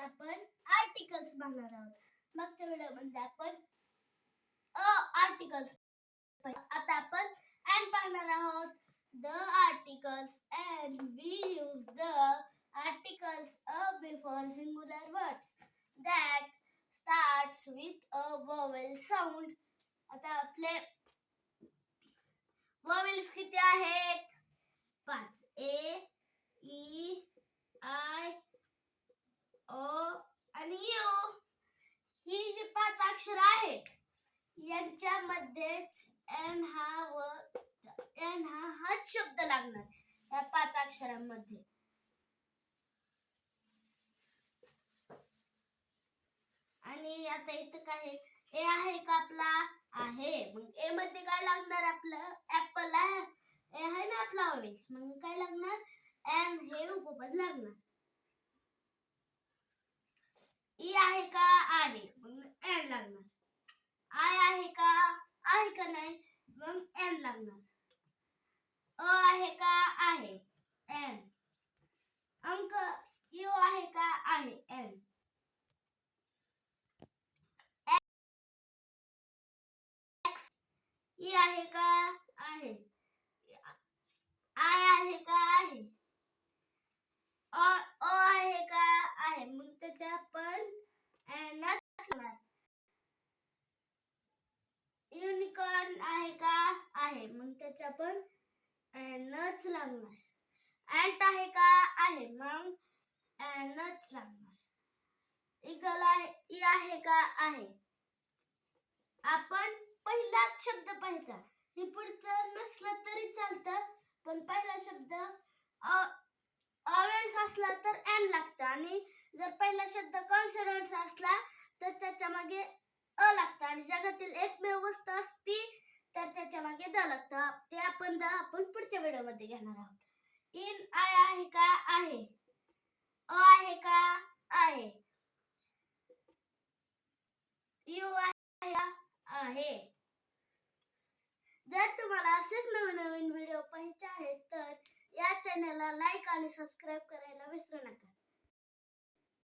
आपण आर्टिकल्स पाहणार आहोत. मागच्या व्हिडिओमध्ये आपण आर्टिकल्स आता आपण and पाहणार आहोत. The articles and we use the articles before singular words that starts with a vowel sound. आता आपले vowels किती आहेत? 5. A, E, I, O आणि U. ही जी 5 अक्षर आहेत यांच्यामध्येच n हाच शब्द लागणार या 5 अक्षरांमध्ये. आणि आता इथं काय ए आहे का आपला? आहे. मग ए मध्ये काय लागणार? आपलं ऍपल आहे. ए आहे ना आपला ऑरेंज. मग काय लागणार? एन हे उपपद लागणार. ई आहे का? आहे. मग एन लागणार. आय आहे का? आहे का नाही? मग एन लागणार. अ आहे का? आहे. एन. अंक यू आहे का? आहे. एन. एक्स ई आहे का? आहे. आय आहे का? आहे. अ आहे का? आहे. मग त्याच्या पण एनच लागणार. युनिकॉर्न आहे का? आहे. मग त्याच्या पण एनच लागणार. एंट आहे का? आहे. मग एनच लागणार. ईगल आहे का? आहे. आपण पहिलाच शब्द पाहायचा. हे पुढचं नसलं तरी चालतं, पण पहिला शब्द ऑवेल्स असला तर एन लागतं आणि जर पहिला शब्द कॉन्सोनंट्स असला तर त्याच्या मागे अ लागतं आणि जगातील एकमेव वस्तू असती तर त्याच्या मागे द लागतं. ते आपण पुढच्या व्हिडिओमध्ये घेणार आहोत. इन आय आहे का? आहे. अ आहे का? आहे. यू आहे का? आहे. जर तुम्हाला असेच नवीन व्हिडिओ पाहायचे आहेत तर या चॅनलला लाईक आणि सबस्क्राईब करायला विसरू नका.